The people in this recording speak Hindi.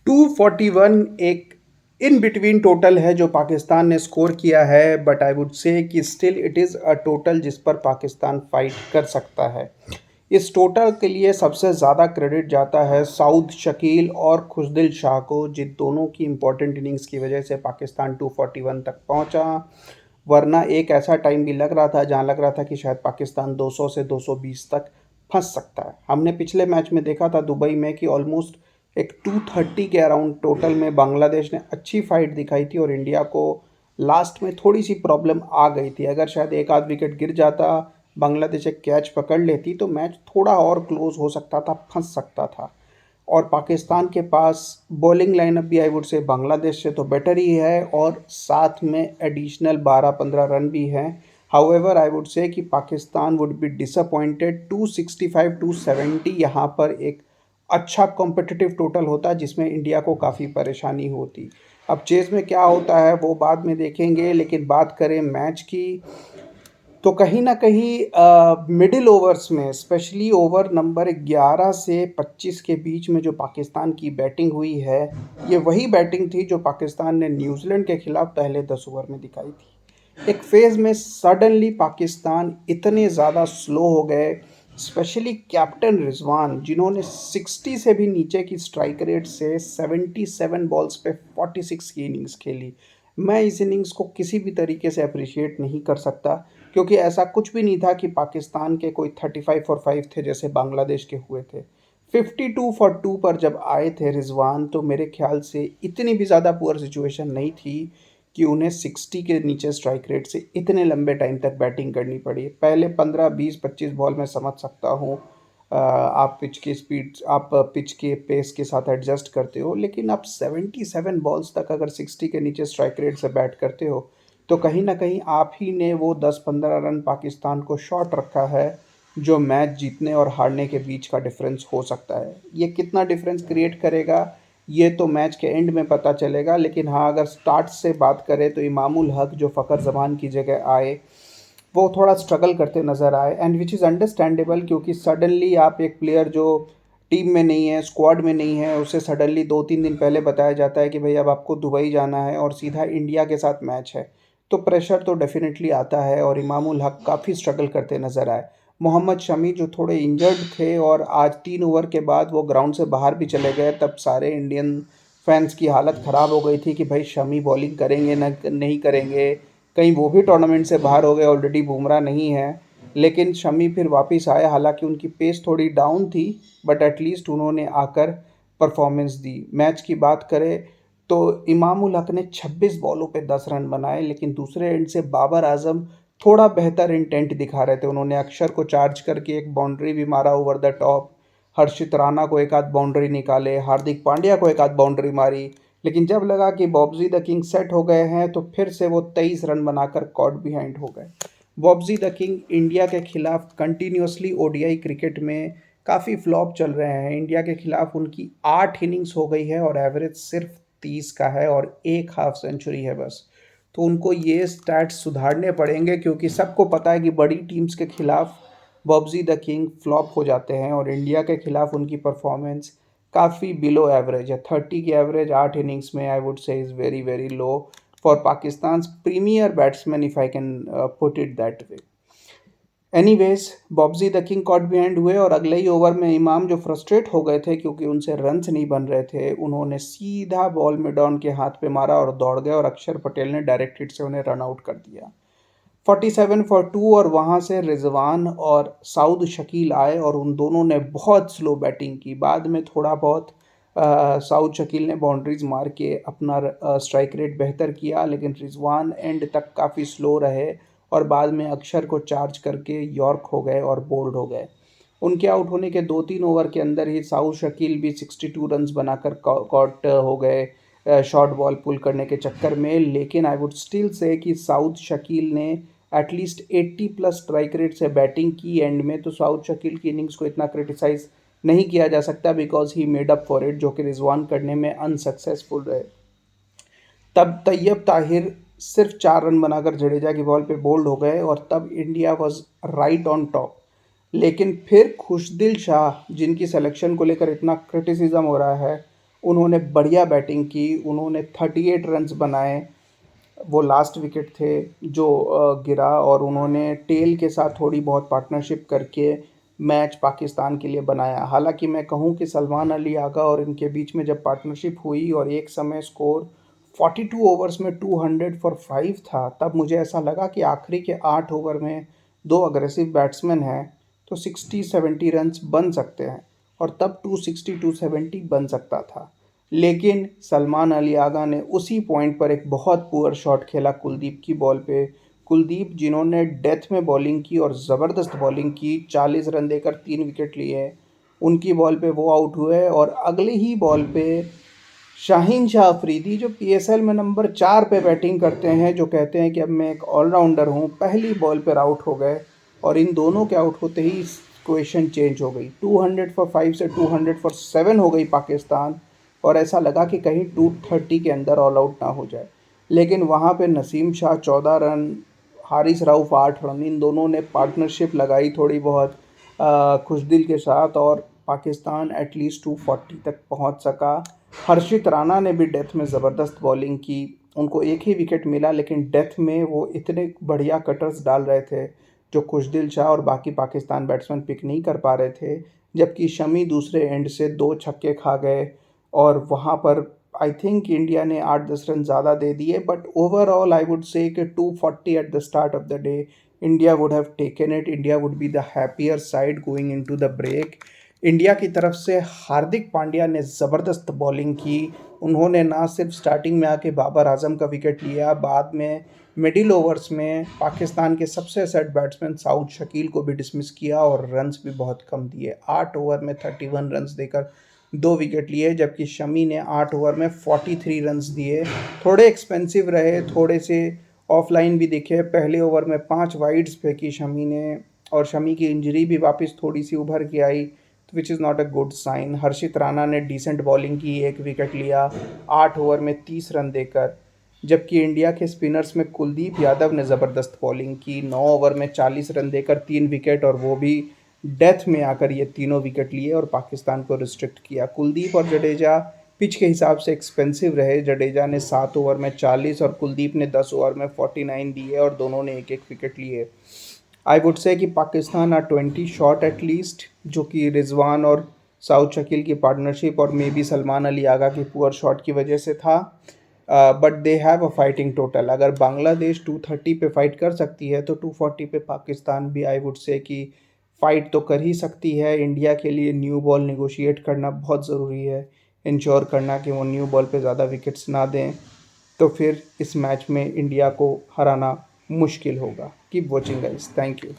241 एक इन बिटवीन टोटल है जो पाकिस्तान ने स्कोर किया है, बट आई वुड से कि still it is a total जिस पर पाकिस्तान फाइट कर सकता है। इस टोटल के लिए सबसे ज़्यादा क्रेडिट जाता है साउद शकील और खुशदिल शाह को, जिन दोनों की इंपॉर्टेंट इनिंग्स की वजह से पाकिस्तान 241 तक पहुंचा। वरना एक ऐसा टाइम भी लग रहा था जहां लग रहा था कि शायद पाकिस्तान 200 से 220 तक फंस सकता है। हमने पिछले मैच में देखा था दुबई में कि ऑलमोस्ट एक 230 के अराउंड टोटल में बांग्लादेश ने अच्छी फाइट दिखाई थी और इंडिया को लास्ट में थोड़ी सी प्रॉब्लम आ गई थी। अगर शायद एक आध विकेट गिर जाता, बांग्लादेश एक कैच पकड़ लेती तो मैच थोड़ा और क्लोज हो सकता था, फंस सकता था। और पाकिस्तान के पास बॉलिंग लाइनअप भी आई वुड से बांग्लादेश से तो बेटर ही है, और साथ में एडिशनल 12-15 रन भी हैं। हाउएवर आई वुड से कि पाकिस्तान वुड बी डिसअपॉइंटेड। 265-270 यहाँ पर एक अच्छा कॉम्पिटिटिव टोटल होता जिसमें इंडिया को काफ़ी परेशानी होती। अब चेस में क्या होता है वो बाद में देखेंगे, लेकिन बात करें मैच की तो कहीं ना कहीं मिडिल ओवर्स में स्पेशली ओवर नंबर 11 से 25 के बीच में जो पाकिस्तान की बैटिंग हुई है, ये वही बैटिंग थी जो पाकिस्तान ने न्यूजीलैंड के खिलाफ पहले 10 ओवर में दिखाई थी। एक फेज़ में सडनली पाकिस्तान इतने ज़्यादा स्लो हो गए, स्पेशली कैप्टन रिजवान जिन्होंने 60 से भी नीचे की स्ट्राइक रेट से 77 बॉल्स पे 46 की इनिंग्स खेली। मैं इस इनिंग्स को किसी भी तरीके से अप्रिशिएट नहीं कर सकता, क्योंकि ऐसा कुछ भी नहीं था कि पाकिस्तान के कोई 35 फॉर 5 थे जैसे बांग्लादेश के हुए थे। 52 फॉर 2 पर जब आए थे रिजवान, तो मेरे ख्याल से इतनी भी ज़्यादा पुअर सिचुएशन नहीं थी कि उन्हें 60 के नीचे स्ट्राइक रेट से इतने लंबे टाइम तक बैटिंग करनी पड़ी। पहले 15 20 25 बॉल में समझ सकता हूँ, आप पिच की स्पीड, आप पिच के पेस के साथ एडजस्ट करते हो, लेकिन आप 77 बॉल्स तक अगर 60 के नीचे स्ट्राइक रेट से बैट करते हो तो कहीं ना कहीं आप ही ने वो 10-15 रन पाकिस्तान को शॉर्ट रखा है, जो मैच जीतने और हारने के बीच का डिफरेंस हो सकता है। ये कितना डिफरेंस क्रिएट करेगा ये तो मैच के एंड में पता चलेगा, लेकिन हाँ, अगर स्टार्ट से बात करें तो इमामुल हक जो फ़खर जमान की जगह आए, वो थोड़ा स्ट्रगल करते नज़र आए, एंड विच इज़ अंडरस्टैंडेबल, क्योंकि सडनली आप एक प्लेयर जो टीम में नहीं है, स्क्वाड में नहीं है, उसे सडनली 2-3 दिन पहले बताया जाता है कि भाई अब आपको दुबई जाना है और सीधा इंडिया के साथ मैच है, तो प्रेशर तो डेफिनेटली आता है। और इमामुल हक काफ़ी स्ट्रगल करते नज़र आए। मोहम्मद शमी जो थोड़े इंजर्ड थे और आज 3 ओवर के बाद वो ग्राउंड से बाहर भी चले गए, तब सारे इंडियन फैंस की हालत ख़राब हो गई थी कि भाई शमी बॉलिंग करेंगे ना नहीं करेंगे, कहीं वो भी टूर्नामेंट से बाहर हो गए, ऑलरेडी बुमराह नहीं है। लेकिन शमी फिर वापस आए, हालांकि उनकी पेस थोड़ी डाउन थी, बट एटलीस्ट उन्होंने आकर परफॉर्मेंस दी। मैच की बात करें तो इमाम उल हक ने 26 बॉलों पे 10 रन बनाए, लेकिन दूसरे एंड से बाबर आजम थोड़ा बेहतर इंटेंट दिखा रहे थे। उन्होंने अक्षर को चार्ज करके एक बाउंड्री भी मारा ओवर द टॉप, हर्षित राणा को एक आध बाउंड्री निकाले, हार्दिक पांड्या को एक आध बाउंड्री मारी। लेकिन जब लगा कि बॉब्जी द किंग सेट हो गए हैं तो फिर से वो 23 रन बनाकर कॉट बिहाइंड हो गए। बॉब्जी द किंग इंडिया के खिलाफ कंटिन्यूसली ओडीआई क्रिकेट में काफ़ी फ्लॉप चल रहे हैं। इंडिया के खिलाफ उनकी 8 इनिंग्स हो गई है और एवरेज सिर्फ 30 का है और एक हाफ सेंचुरी है बस। तो उनको ये स्टैट्स सुधारने पड़ेंगे, क्योंकि सबको पता है कि बड़ी टीम्स के खिलाफ बॉब्जी द किंग फ्लॉप हो जाते हैं, और इंडिया के खिलाफ उनकी परफॉर्मेंस काफ़ी बिलो एवरेज है। 30 की एवरेज 8 इनिंग्स में I would say is very very low for Pakistan premier batsman, if I can put it that way. Anyways, बॉब्जी द किंग कॉट बिहाइंड हुए और अगले ही ओवर में इमाम जो फ्रस्ट्रेट हो गए थे क्योंकि उनसे रन्स नहीं बन रहे थे, उन्होंने सीधा बॉल मिडॉन के हाथ पे मारा और दौड़ गए और अक्षर पटेल ने डायरेक्ट हिट से उन्हें रन आउट कर दिया। 47 फॉर 2, और वहाँ से रिजवान और साउद शकील आए और उन दोनों ने बहुत स्लो बैटिंग की। बाद में थोड़ा बहुत साउद शकील ने बाउंड्रीज मार के अपना स्ट्राइक रेट बेहतर किया, लेकिन रिजवान एंड तक काफ़ी स्लो रहे और बाद में अक्षर को चार्ज करके यॉर्क हो गए और बोल्ड हो गए। उनके आउट होने के 2-3 ओवर के अंदर ही साउद शकील भी 62 रन्स बनाकर कॉट हो गए शॉर्ट बॉल पुल करने के चक्कर में। लेकिन आई वुड स्टिल से कि साउद शकील ने एटलीस्ट 80 प्लस स्ट्राइक रेट से बैटिंग की एंड में, तो साउद शकील की इनिंग्स को इतना क्रिटिसाइज नहीं किया जा सकता, because he made up for it, जो कि रिजवान करने में अनसक्सेसफुल रहे। तब तैयब ताहिर सिर्फ 4 रन बनाकर जडेजा की बॉल पे बोल्ड हो गए और तब India was right on top. लेकिन फिर खुशदिल शाह, जिनकी सिलेक्शन को लेकर इतना क्रिटिसिज्म हो रहा है, उन्होंने बढ़िया बैटिंग की, उन्होंने 38 रन्स बनाए। वो लास्ट विकेट थे जो गिरा, और उन्होंने टेल के साथ थोड़ी बहुत पार्टनरशिप करके मैच पाकिस्तान के लिए बनाया। हालांकि मैं कहूं कि सलमान अली आगा और इनके बीच में जब पार्टनरशिप हुई और एक समय स्कोर 42 ओवर्स में 200 फॉर 5 था, तब मुझे ऐसा लगा कि आखिरी के 8 ओवर में दो अग्रेसिव बैट्समैन हैं तो 60-70 रन्स बन सकते हैं, और तब 260-270 बन सकता था। लेकिन सलमान अली आगा ने उसी पॉइंट पर एक बहुत पुअर शॉट खेला कुलदीप की बॉल पे। कुलदीप जिन्होंने डेथ में बॉलिंग की और ज़बरदस्त बॉलिंग की, 40 रन देकर 3 विकेट लिए, उनकी बॉल पे वो आउट हुए। और अगले ही बॉल पे शाहीन शाह अफरीदी, जो पीएसएल में नंबर 4 पे बैटिंग करते हैं, जो कहते हैं कि अब मैं एक ऑलराउंडर हूँ, पहली बॉल पर आउट हो गए। और इन दोनों के आउट होते ही इक्वेशन चेंज हो गई। 200 फॉर 5 से 200 फॉर 7 हो गई पाकिस्तान, और ऐसा लगा कि कहीं 230 के अंदर ऑल आउट ना हो जाए। लेकिन वहाँ पे नसीम शाह 14 रन, हारिस राउफ 8 रन, इन दोनों ने पार्टनरशिप लगाई थोड़ी बहुत खुशदिल के साथ, और पाकिस्तान एटलीस्ट 240 तक पहुँच सका। हर्षित राणा ने भी डेथ में ज़बरदस्त बॉलिंग की। उनको एक ही विकेट मिला, लेकिन डेथ में वो इतने बढ़िया कटर्स डाल रहे थे जो खुशदिल शाह और बाकी पाकिस्तान बैट्समैन पिक नहीं कर पा रहे थे। जबकि शमी दूसरे एंड से 2 छक्के खा गए, और वहाँ पर आई थिंक इंडिया ने 8-10 रन ज़्यादा दे दिए। But overall I would say कि 240 at the start of the day, India would have taken it. India would be the happier side going into the break. India की तरफ से हार्दिक पांड्या ने ज़बरदस्त बॉलिंग की। उन्होंने ना सिर्फ स्टार्टिंग में आके बाबर आजम का विकेट लिया, बाद में मिडिल ओवर्स में पाकिस्तान के सबसे सेट बैट्समैन साउद शकील को भी डिसमिस किया, और रन्स भी बहुत कम दिए। 8 ओवर में 31 रन्स देकर 2 विकेट लिए, जबकि शमी ने 8 ओवर में 43 रन्स दिए। थोड़े एक्सपेंसिव रहे, थोड़े से ऑफलाइन भी दिखे। पहले ओवर में 5 वाइड्स फेंकी शमी ने, और शमी की इंजरी भी वापस थोड़ी सी उभर के आई, which is not a good sign. Harshit Rana ने डिसेंट बॉलिंग की, 1 विकेट लिया 8 ओवर में 30 रन देकर। जबकि इंडिया के स्पिनर्स में कुलदीप यादव ने ज़बरदस्त बॉलिंग की, 9 ओवर में 40 रन देकर 3 विकेट, और वो भी डेथ में आकर ये तीनों विकेट लिए और पाकिस्तान को रिस्ट्रिक्ट किया। कुलदीप और जडेजा पिच के हिसाब से एक्सपेंसिव रहे। जडेजा ने 7 ओवर में 40 और कुलदीप ने 10 ओवर में 49 दिए, और दोनों ने एक एक विकेट लिए। आई वुड से कि पाकिस्तान आर 20 शॉट एटलीस्ट, जो कि रिजवान और साउथ शकील की पार्टनरशिप और मे बी सलमान अली आगा की पुअर शॉट की वजह से था। But they have a fighting total. अगर बांग्लादेश 230 पे फाइट कर सकती है तो 240 पे पाकिस्तान भी आई वुड से कि फ़ाइट तो कर ही सकती है। इंडिया के लिए न्यू बॉल नेगोशिएट करना बहुत ज़रूरी है, इंश्योर करना कि वो न्यू बॉल पे ज़्यादा विकेट्स ना दें, तो फिर इस मैच में इंडिया को हराना मुश्किल होगा। Keep watching guys, thank you.